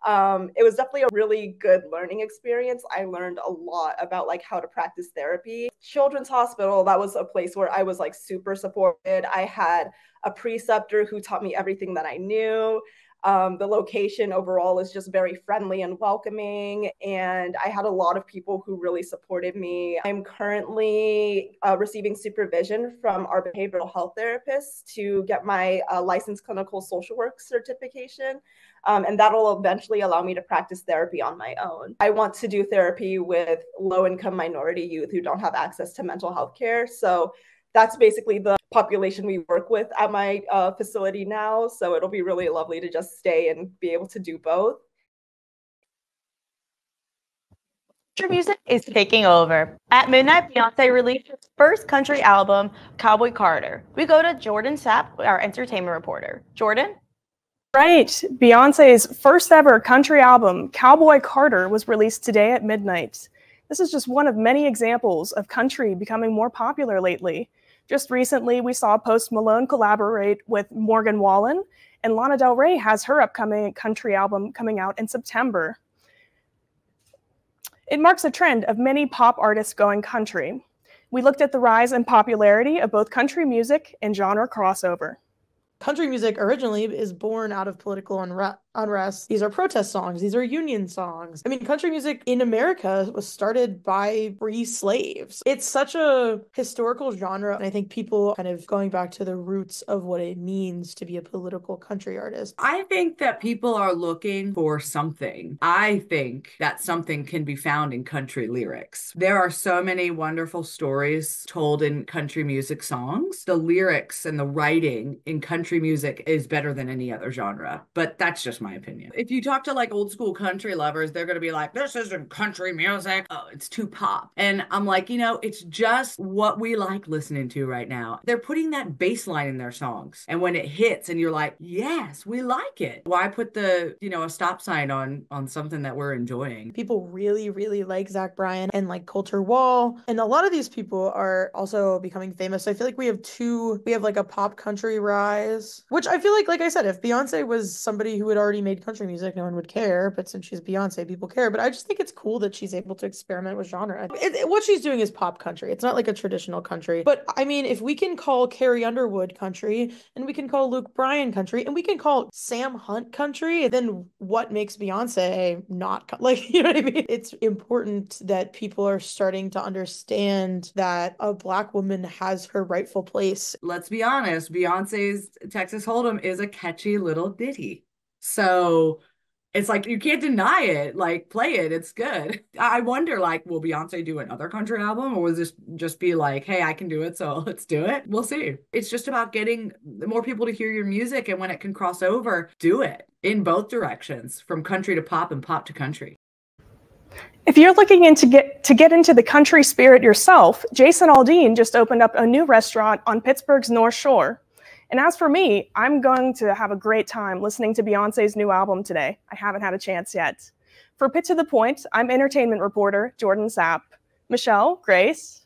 Speaker 20: It was definitely a really good learning experience. I learned a lot about like how to practice therapy. Children's Hospital, that was a place where I was like super supported. I had a preceptor who taught me everything that I knew. The location overall is just very friendly and welcoming, and I had a lot of people who really supported me. I'm currently receiving supervision from our behavioral health therapists to get my licensed clinical social work certification, and that'll eventually allow me to practice therapy on my own. I want to do therapy with low-income minority youth who don't have access to mental health care, so that's basically the population we work with at my facility now. So it'll be really lovely to just stay and be able to do both.
Speaker 1: Country music is taking over. At midnight, Beyonce released her first country album, Cowboy Carter. We go to Jordan Sapp, our entertainment reporter. Jordan?
Speaker 21: Right. Beyonce's first ever country album, Cowboy Carter, was released today at midnight. This is just one of many examples of country becoming more popular lately. Just recently, we saw Post Malone collaborate with Morgan Wallen, and Lana Del Rey has her upcoming country album coming out in September. It marks a trend of many pop artists going country. We looked at the rise in popularity of both country music and genre crossover.
Speaker 17: Country music originally is born out of political unrest. These are protest songs. These are union songs. I mean, country music in America was started by free slaves. It's such a historical genre, and I think people kind of going back to the roots of what it means to be a political country artist.
Speaker 22: I think that people are looking for something. I think that something can be found in country lyrics. There are so many wonderful stories told in country music songs. The lyrics and the writing in country music is better than any other genre, but that's just my opinion. If you talk to like old school country lovers, they're going to be like, this isn't country music. Oh, it's too pop. And I'm like, you know, it's just what we like listening to right now. They're putting that bass line in their songs. And when it hits and you're like, yes, we like it. Why put the, you know, a stop sign on something that we're enjoying?
Speaker 17: People really, really like Zach Bryan and like Coulter Wall. And a lot of these people are also becoming famous. So I feel like we have like a pop country rise, which I feel like I said, if Beyonce was somebody who had already made country music, no one would care. But since she's Beyonce, people care. But I just think it's cool that she's able to experiment with genre. What she's doing is pop country. It's not like a traditional country. But I mean, if we can call Carrie Underwood country, and we can call Luke Bryan country, and we can call Sam Hunt country, then what makes Beyonce not like, you know what I mean? It's important that people are starting to understand that a Black woman has her rightful place.
Speaker 22: Let's be honest, Beyonce's Texas Hold'em is a catchy little ditty. So it's like, you can't deny it. Like, play it. It's good. I wonder, like, will Beyonce do another country album, or will this just be like, hey, I can do it, so let's do it? We'll see. It's just about getting more people to hear your music, and when it can cross over, do it in both directions, from country to pop and pop to country.
Speaker 21: If you're looking to get into the country spirit yourself, Jason Aldean just opened up a new restaurant on Pittsburgh's North Shore. And as for me, I'm going to have a great time listening to Beyonce's new album today. I haven't had a chance yet. For Pitt to the Point, I'm entertainment reporter Jordan Sapp. Michelle, Grace.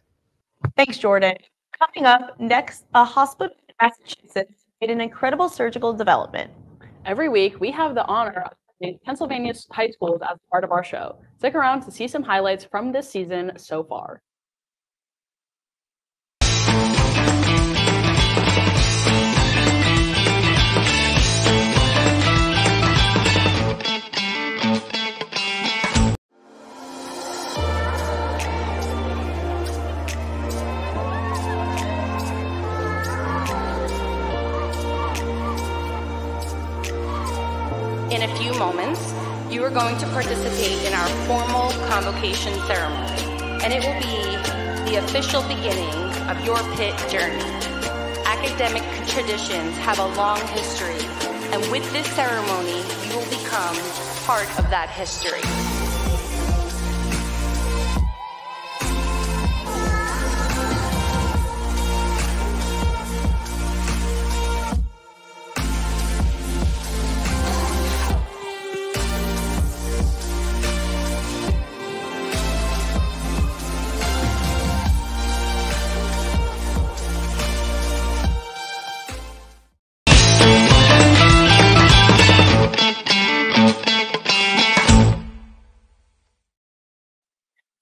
Speaker 1: Thanks, Jordan. Coming up next, a hospital in Massachusetts made an incredible surgical development.
Speaker 2: Every week, we have the honor of Pennsylvania high schools as part of our show. Stick around to see some highlights from this season so far.
Speaker 9: In a few moments, you are going to participate in our formal convocation ceremony, and it will be the official beginning of your Pitt journey. Academic traditions have a long history, and with this ceremony, you will become part of that history.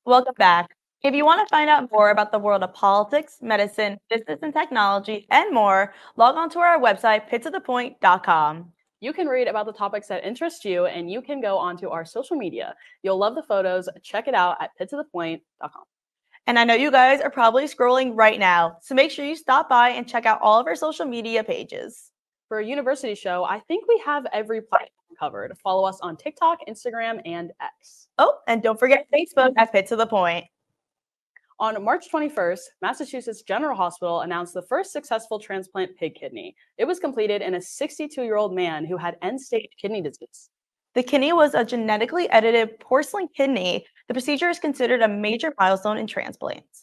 Speaker 1: Welcome back. If you want to find out more about the world of politics, medicine, business and technology, and more, log on to our website, pittothepoint.com.
Speaker 2: You can read about the topics that interest you, and you can go onto our social media. You'll love the photos. Check it out at pittothepoint.com.
Speaker 1: And I know you guys are probably scrolling right now, so make sure you stop by and check out all of our social media pages.
Speaker 2: For a university show, I think we have every platform covered. Follow us on TikTok, Instagram, and X.
Speaker 1: Oh, and don't forget Facebook at Pitt to the Point.
Speaker 2: On March 21st, Massachusetts General Hospital announced the first successful transplant pig kidney. It was completed in a 62-year-old man who had end-stage kidney disease.
Speaker 1: The kidney was a genetically edited porcelain kidney. The procedure is considered a major milestone in transplants.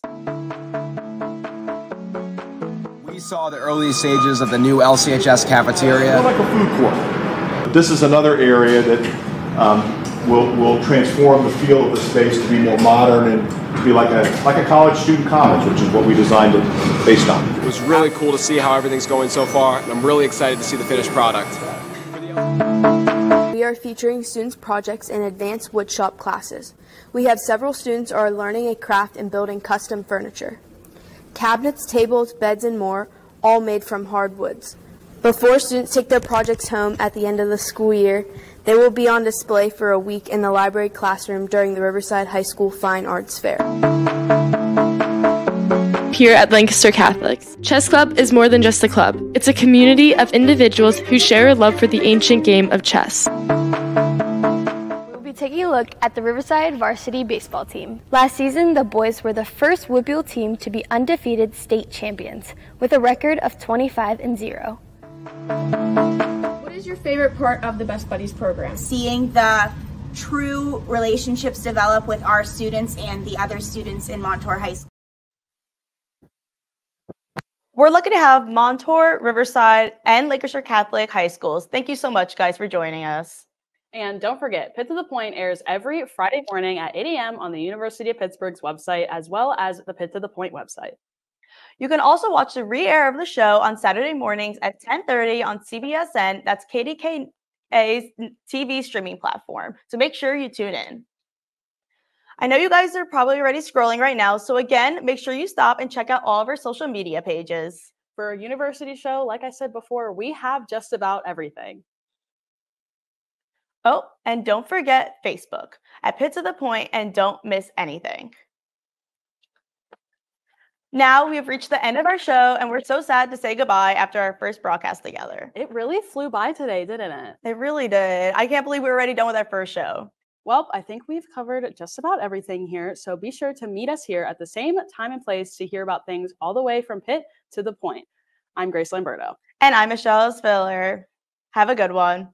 Speaker 23: We saw the early stages of the new LCHS cafeteria.
Speaker 24: Like a food court. This is another area that will transform the feel of the space to be more modern and be like a college student commons, which is what we designed it based on.
Speaker 23: It was really cool to see how everything's going so far, and I'm really excited to see the finished product.
Speaker 25: The
Speaker 3: are featuring students' projects in advanced woodshop classes. We have several students who are learning a craft and building custom furniture. Cabinets, tables, beds, and more, all made from hardwoods. Before students take their projects home at the end of the school year, they will be on display for a week in the library classroom during the Riverside High School Fine Arts Fair.
Speaker 4: Here at Lancaster Catholics, Chess Club is more than just a club. It's a community of individuals who share a love for the ancient game of chess.
Speaker 5: We'll be taking a look at the Riverside varsity baseball team. Last season, the boys were the first Woodbury team to be undefeated state champions with a record of 25-0.
Speaker 6: What is your favorite part of the Best Buddies program?
Speaker 25: Seeing the true relationships develop with our students and the other students in Montour High School.
Speaker 1: We're lucky to have Montour, Riverside, and Lancaster Catholic high schools. Thank you so much, guys, for joining us.
Speaker 2: And don't forget, Pitt to the Point airs every Friday morning at 8 a.m. on the University of Pittsburgh's website, as well as the Pitt to the Point website.
Speaker 1: You can also watch the re-air of the show on Saturday mornings at 10:30 on CBSN. That's KDKA's TV streaming platform. So make sure you tune in. I know you guys are probably already scrolling right now. So again, make sure you stop and check out all of our social media pages.
Speaker 2: For a university show, like I said before, we have just about everything.
Speaker 1: Oh, and don't forget Facebook at Pitt to the Point, and don't miss anything. Now we have reached the end of our show, and we're so sad to say goodbye after our first broadcast together.
Speaker 2: It really flew by today, didn't it?
Speaker 1: It really did. I can't believe we're already done with our first show.
Speaker 2: Well, I think we've covered just about everything here, so be sure to meet us here at the same time and place to hear about things all the way from Pitt to the Point. I'm Grace Lamberto.
Speaker 1: And I'm Michelle Spiller. Have a good one.